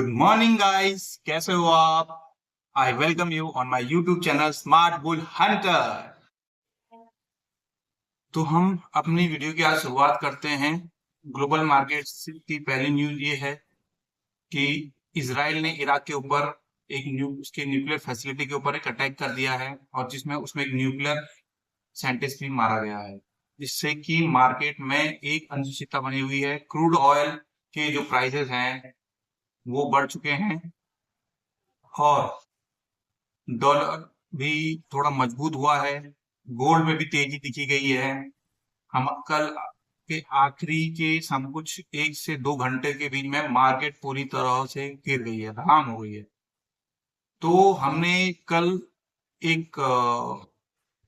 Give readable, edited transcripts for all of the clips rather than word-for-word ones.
Good morning guys, कैसे हो आप? I welcome you on my YouTube channel smart bull Hunter. तो हम अपनी वीडियो की आज शुरुआत करते हैं। ग्लोबल मार्केट्स की पहली न्यूज ये है कि इजराइल ने इराक के ऊपर उसके न्यूक्लियर फैसिलिटी के ऊपर एक अटैक कर दिया है और जिसमें उसमें एक न्यूक्लियर साइंटिस्ट भी मारा गया है, जिससे कि मार्केट में एक अनिश्चितता बनी हुई है। क्रूड ऑयल के जो प्राइसेस हैं वो बढ़ चुके हैं और डॉलर भी थोड़ा मजबूत हुआ है। गोल्ड में भी तेजी दिखी गई है। हम कल के आखिरी के सम कुछ 1 से 2 घंटे के बीच में मार्केट पूरी तरह से गिर गई है, धड़ाम हो गई है। तो हमने कल एक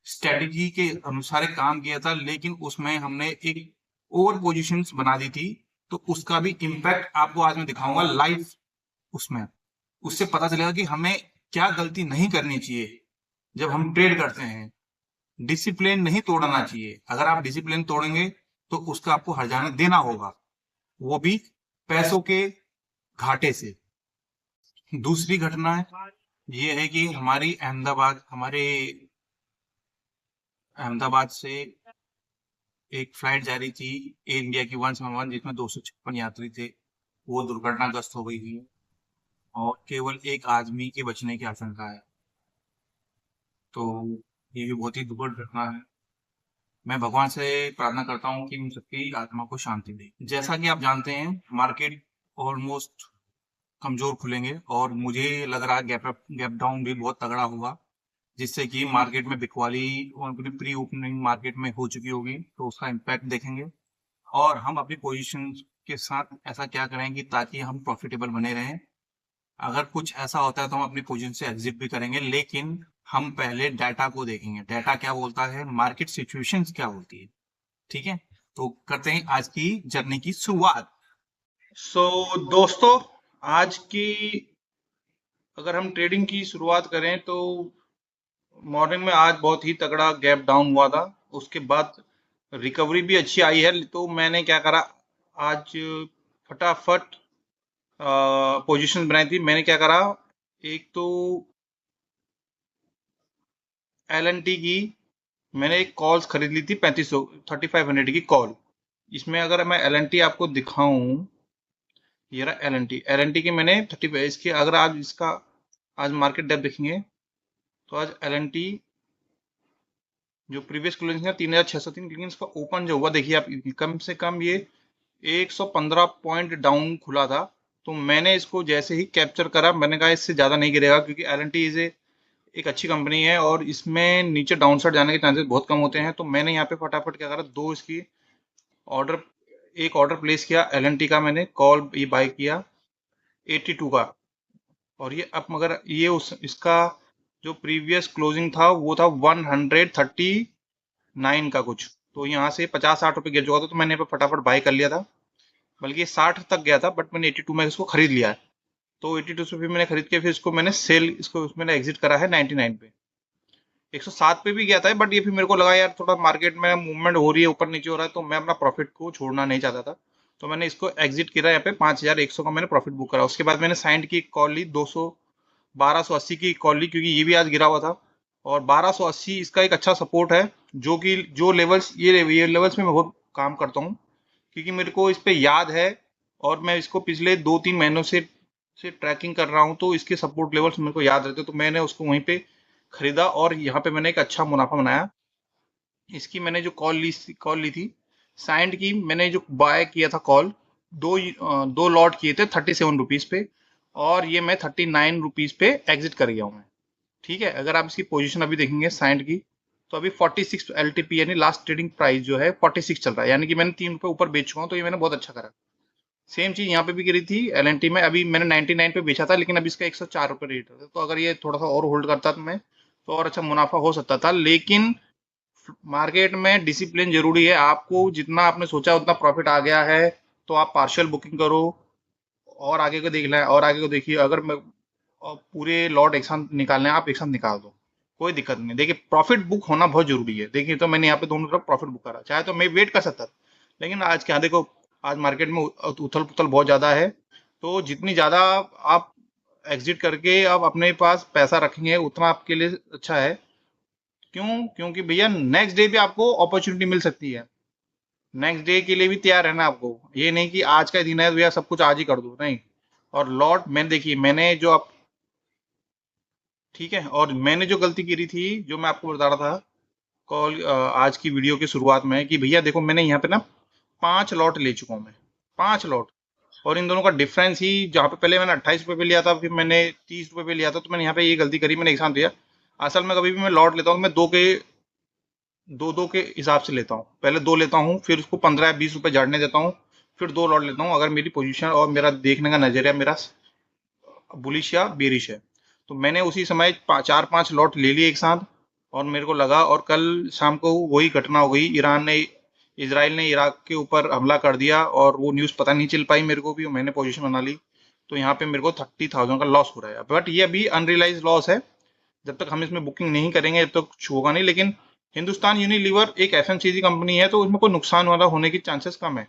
स्ट्रेटेजी के अनुसार एक काम किया था, लेकिन उसमें हमने एक ओवर पोजीशंस बना दी थी। तो उसका भी इम्पैक्ट आपको आज मैं दिखाऊंगा लाइव। उसमें उससे पता चलेगा कि हमें क्या गलती नहीं करनी चाहिए जब हम ट्रेड करते हैं। डिसिप्लिन नहीं तोड़ना चाहिए। अगर आप डिसिप्लिन तोड़ेंगे तो उसका आपको हर्जाना देना होगा, वो भी पैसों के घाटे से। दूसरी घटना ये है कि हमारे अहमदाबाद से एक फ्लाइट जा रही थी एयर इंडिया की 171, जिसमें 256 यात्री थे। वो दुर्घटनाग्रस्त हो गई थी और केवल एक आदमी के बचने की आशंका है। तो ये भी बहुत ही दुखद घटना है। मैं भगवान से प्रार्थना करता हूँ कि उन सबकी आत्मा को शांति दे। जैसा कि आप जानते हैं, मार्केट ऑलमोस्ट कमजोर खुलेंगे और मुझे लग रहा है गैप डाउन भी बहुत तगड़ा होगा, जिससे कि मार्केट में बिकवाली और प्री ओपनिंग मार्केट में हो चुकी होगी, तो उसका इम्पैक्ट देखेंगे। और हम अपनी पोजीशन के साथ ऐसा क्या करेंगे ताकि हम प्रॉफिटेबल बने रहें। अगर कुछ ऐसा होता है तो हम अपनी पोजीशन से एग्जिट भी करेंगे, लेकिन हम पहले डाटा को देखेंगे। डाटा क्या बोलता है, मार्केट सिचुएशंस क्या होती है। ठीक है, तो करते हैं आज की जर्नी की शुरुआत। दोस्तों, आज की अगर हम ट्रेडिंग की शुरुआत करें तो मॉर्निंग में आज बहुत ही तगड़ा गैप डाउन हुआ था। उसके बाद रिकवरी भी अच्छी आई है। तो मैंने क्या करा, आज फटाफट पोजीशन बनाई थी। मैंने क्या करा, एक तो LNT की मैंने एक कॉल्स खरीद ली थी 3500 3500 की कॉल। इसमें अगर मैं LNT आपको दिखाऊं, ये रहा LNT की मैंने 30 इसकी अगर आज इसका आज मार्केट डेप्थ देखेंगे तो आज LNT जो प्रीवियस क्लोजिंग है 3603, लेकिन इसका ओपन जो हुआ देखिए आप, कम से कम ये 115 पॉइंट डाउन खुला था। तो मैंने इसको जैसे ही कैप्चर करा, मैंने कहा इससे ज्यादा नहीं गिरेगा, क्योंकि LNT एक अच्छी कंपनी है और इसमें नीचे डाउनसाइड जाने के चांसेस बहुत कम होते हैं। तो मैंने यहाँ पे फटाफट क्या करा, दो इसकी ऑर्डर एक ऑर्डर प्लेस किया LNT का। मैंने कॉल ये बाय किया 82 का। और ये अब मगर ये उस इसका जो प्रीवियस क्लोजिंग था वो था 139 का कुछ। तो यहाँ से 50-60 रुपए गिर चुका था, तो मैंने यहाँ पे फटाफट बाय कर लिया था। बल्कि ये 60 तक गया था, बट मैंने 82 में इसको खरीद लिया है। तो 82 से फिर मैंने खरीद के फिर इसको मैंने मैंने एग्जिट करा है 99 पे। 107 पे भी गया था, बट ये फिर मेरे को लगा यार थोड़ा मार्केट में मूवमेंट हो रही है, ऊपर नीचे हो रहा है, तो मैं अपना प्रॉफिट को छोड़ना नहीं चाहता था। तो मैंने इसको एग्जिट किया यहाँ पे 5100 का मैंने प्रॉफिट बुक करा। उसके बाद मैंने साइंड की कॉल ली 1280 की कॉल ली, क्योंकि ये भी आज गिरा हुआ था। और 1280 इसका एक अच्छा सपोर्ट है, जो कि जो लेवल्स ये लेवल्स में मैं बहुत काम करता हूँ, क्योंकि मेरे को इस पे याद है और मैं इसको पिछले 2-3 महीनों से ट्रैकिंग कर रहा हूँ। तो इसके सपोर्ट लेवल्स मेरे को याद रहते, तो मैंने उसको वहीं पे खरीदा और यहाँ पे मैंने एक अच्छा मुनाफा बनाया। इसकी मैंने जो कॉल ली थी साइंड की, मैंने जो बाय किया था कॉल, दो लॉट किए थे 37 रुपीज पे, और ये मैं 39 रुपीज पे एग्जिट कर गया हूँ मैं। ठीक है, अगर आप इसकी पोजीशन अभी देखेंगे साइंड की, तो अभी 46 LTP यानी लास्ट ट्रेडिंग प्राइस जो है 46 चल रहा है, यानी कि मैंने 3 रुपए ऊपर बेच चुका हूँ। तो ये मैंने बहुत अच्छा करा। सेम चीज यहाँ पे भी गिरी थी LNT में, अभी मैंने 99 पे बेचा था, लेकिन अभी इसका 104 रुपए रेट है। तो अगर ये थोड़ा सा और होल्ड करता तो मैं तो और अच्छा मुनाफा हो सकता था। लेकिन मार्केट में डिसिप्लिन जरूरी है। आपको जितना आपने सोचा उतना प्रॉफिट आ गया है तो आप पार्शियल बुकिंग करो और आगे को देख लें, और आगे को देखिए। अगर मैं पूरे लॉट एक साथ निकालने हैं, आप एक साथ निकाल दो, कोई दिक्कत नहीं। देखिए, प्रॉफिट बुक होना बहुत जरूरी है। देखिए, तो मैंने यहाँ पे दोनों तरफ प्रॉफिट बुक करा, चाहे तो मैं वेट कर सकता था, लेकिन आज क्या देखो, आज मार्केट में उथल पुथल बहुत ज्यादा है। तो जितनी ज्यादा आप एग्जिट करके आप अपने पास पैसा रखेंगे उतना आपके लिए अच्छा है। क्यों? क्योंकि भैया नेक्स्ट डे भी आपको अपॉर्चुनिटी मिल सकती है। नेक्स्ट डे के लिए भी तैयार रहना आपको। ये नहीं कि आज का दिन है तो भैया सब कुछ आज ही कर दो, नहीं। और लॉट मैंने देखिए, मैंने जो आप, ठीक है, और मैंने जो गलती की थी, जो मैं आपको बता रहा था कॉल आज की वीडियो की शुरुआत में, कि भैया देखो मैंने यहाँ पे ना 5 लॉट ले चुका हूँ मैं, 5 लॉट। और इन दोनों का डिफरेंस ही, जहाँ पे पहले मैंने 28 रुपए पे लिया था, फिर मैंने 30 रुपए पे लिया था, तो मैंने यहाँ पे ये गलती करी, मैंने एक साथ दिया। असल में कभी भी मैं लॉट लेता हूँ तो मैं दो दो के हिसाब से लेता हूँ। पहले दो लेता हूँ, फिर उसको 15 या 20 रुपए झाड़ने देता हूँ, फिर 2 लॉट लेता हूँ, अगर मेरी पोजीशन और मेरा देखने का नजरिया मेरा बुलिश या बेरिश है। तो मैंने उसी समय 4-5 लॉट ले लिए एक साथ, और मेरे को लगा, और कल शाम को वही घटना हो गई, इसराइल ने इराक के ऊपर हमला कर दिया, और वो न्यूज़ पता नहीं चल पाई मेरे को भी, और मैंने पोजीशन बना ली। तो यहाँ पे मेरे को 30,000 का लॉस हो रहा है, बट ये अभी अनरियलाइज लॉस है। जब तक हम इसमें बुकिंग नहीं करेंगे तब तक कुछ होगा नहीं। लेकिन हिंदुस्तान यूनिलीवर एक एफएमसीजी कंपनी है, तो उसमें कोई नुकसान वाला होने की चांसेस कम है।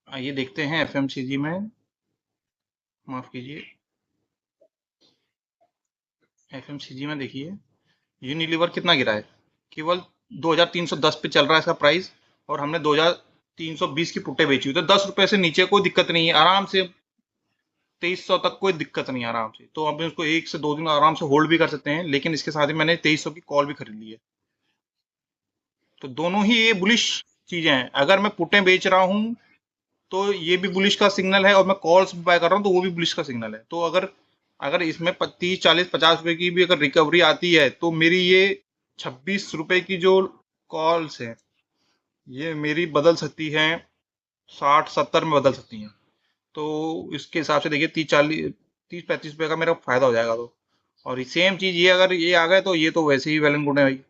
आइए देखते हैं एफएमसीजी में, माफ कीजिए, एफएमसीजी में देखिए यूनिलीवर कितना गिरा है। केवल 2310 पे चल रहा है इसका प्राइस, और हमने 2320 की पुट्टे बेची हुई, तो 10 रुपए से नीचे कोई दिक्कत नहीं है, आराम से 2300 तक कोई दिक्कत नहीं है, आराम से। तो हम उसको 1 से 2 दिन आराम से होल्ड भी कर सकते हैं, लेकिन इसके साथ ही मैंने 2300 की कॉल भी खरीद ली है। तो दोनों ही ये बुलिश चीजें हैं। अगर मैं पुट्टे बेच रहा हूँ तो ये भी बुलिश का सिग्नल है, और मैं कॉल्स बाय कर रहा हूँ तो वो भी बुलिश का सिग्नल है। तो अगर अगर इसमें 30, 40, 50 रुपए की भी अगर रिकवरी आती है, तो मेरी ये 26 रुपए की जो कॉल्स है, ये मेरी बदल सकती हैं 60-70 में बदल सकती हैं। तो इसके हिसाब से देखिए 30-35 रुपए का मेरा फायदा हो जाएगा। तो और सेम चीज ये, अगर ये आ गए तो ये तो वैसे ही वेल एंड गुड है भाई।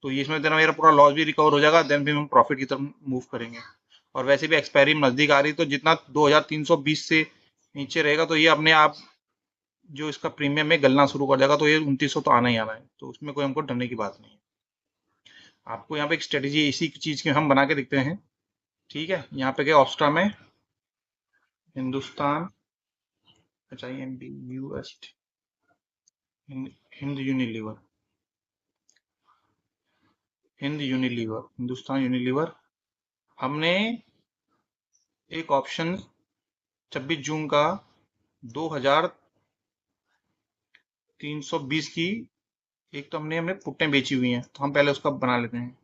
तो ये इसमें तेरा मेरा पूरा लॉस भी रिकवर हो जाएगा, देन फिर हम प्रॉफिट की तरफ मूव करेंगे। और वैसे भी एक्सपायरी नजदीक आ रही, तो जितना 2320 से नीचे रहेगा तो ये अपने आप जो इसका प्रीमियम में गलना शुरू कर जाएगा, तो ये 2900 तो आना ही आना है, तो उसमें कोई हमको डरने की बात नहीं है। आपको यहाँ पे एक स्ट्रेटेजी इसी चीज की हम बना के दिखते हैं। ठीक है, यहाँ पे क्या ऑप्स्ट्रा में हिंदुस्तान, अच्छा M B US, Hind Unilever, Hindustan Unilever, हमने एक ऑप्शन 26 जून का 2320 की, एक तो हमने पुट्टे बेची हुई हैं, तो हम पहले उसका बना लेते हैं।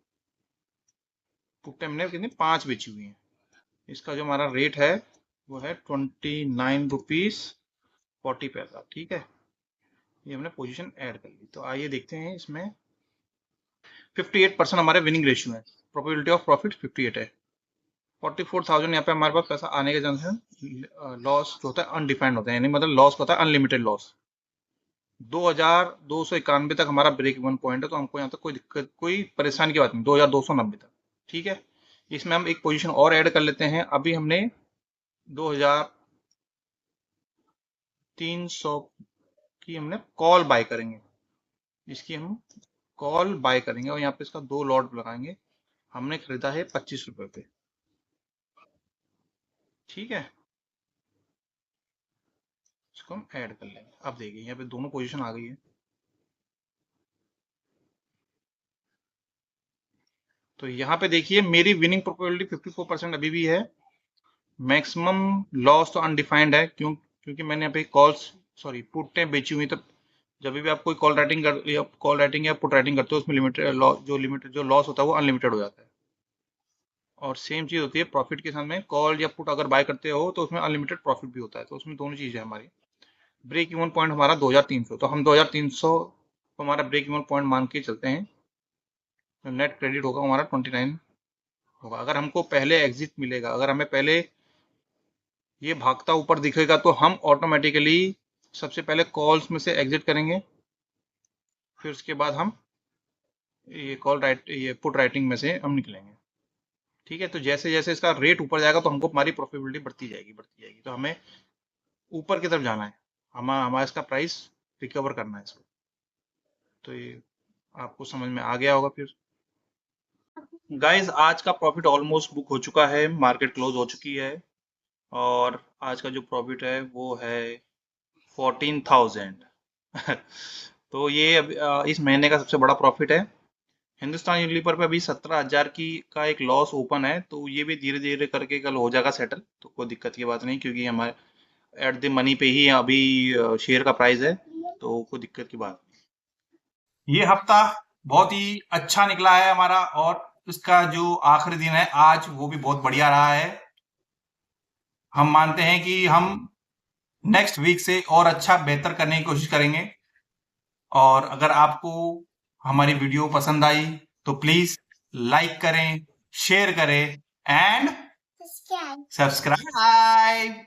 पुट्टे हमने कितनी 5 बेची हुई हैं। इसका जो हमारा रेट है वो है 29 रुपीज 40 पैसा। ठीक है, ये हमने पोजीशन ऐड कर ली। तो आइए देखते हैं इसमें 58% हमारे विनिंग रेशियो है, प्रोबेबिलिटी ऑफ प्रॉफिट 58 है। 44,000 यहाँ पे हमारे पास पैसा आने के चांस है। लॉस जो होता है अनडिफाइंड होता है, यानी मतलब लॉस होता है अनलिमिटेड लॉस। 2291 तक हमारा ब्रेक इवन पॉइंट है, तो हमको यहाँ तक कोई दिक्कत, कोई परेशानी की बात नहीं, 2290 तक। ठीक है, इसमें हम एक पोजीशन और ऐड कर लेते हैं। अभी हमने 2300 की हमने कॉल बाय करेंगे, इसकी हम कॉल बाय करेंगे, और यहाँ पे इसका 2 लॉट लगाएंगे। हमने खरीदा है 25 रुपए पे। ठीक है, इसको हम ऐड कर लेंगे। अब देखिए यहाँ पे दोनों पोजीशन आ गई है। तो यहाँ पे देखिए मेरी विनिंग प्रोबेबिलिटी 54% अभी भी है। मैक्सिमम लॉस तो अनडिफाइंड है, क्योंकि मैंने यहाँ पे कॉल्स, सॉरी पुट्टें बेची हुई। तो जब भी आप कोई कॉल राइटिंग या पुट राइटिंग करते हो, उसमें लिमिटेड जो लॉस होता है वो अनलिमिटेड हो जाता है। और सेम चीज होती है प्रॉफिट के साथ में, कॉल या पुट अगर बाय करते हो तो उसमें अनलिमिटेड प्रॉफिट भी होता है। तो उसमें दोनों चीजें हमारी। ब्रेक इवन पॉइंट हमारा 2300, तो हम 2300 को हमारा ब्रेक इवन पॉइंट मान के चलते हैं। तो नेट क्रेडिट होगा हमारा 29 होगा। अगर हमको पहले एग्जिट मिलेगा, अगर हमें पहले ये भागता ऊपर दिखेगा, तो हम ऑटोमेटिकली सबसे पहले कॉल्स में से एग्जिट करेंगे, फिर उसके बाद हम ये पुट राइटिंग में से हम निकलेंगे। ठीक है, तो जैसे जैसे इसका रेट ऊपर जाएगा तो हमको हमारी प्रॉफिटेबिलिटी बढ़ती जाएगी। तो हमें ऊपर की तरफ जाना है, हमारा इसका प्राइस रिकवर करना है इसको। तो ये आपको समझ में आ गया होगा फिर। गाइस आज का प्रॉफिट ऑलमोस्ट बुक हो चुका है, मार्केट क्लोज हो चुकी है और आज का जो प्रॉफिट है वो है 14,000। तो ये इस महीने का सबसे बड़ा प्रॉफिट है। हिंदुस्तान यूनिलीवर पे अभी 17,000 की का एक लॉस ओपन है, तो ये भी धीरे धीरे करके कल हो जाएगा सेटल, तो कोई दिक्कत की बात नहीं, क्योंकि हमारे एट द मनी पे ही अभी शेयर का प्राइस है, तो कोई दिक्कत की बात ये हफ्ता बहुत ही अच्छा निकला है हमारा, और इसका जो आखिरी दिन है आज वो भी बहुत बढ़िया रहा है। हम मानते हैं कि हम नेक्स्ट वीक से और अच्छा बेहतर करने की कोशिश करेंगे। और अगर आपको हमारी वीडियो पसंद आई तो प्लीज लाइक करें, शेयर करें एंड सब्सक्राइब।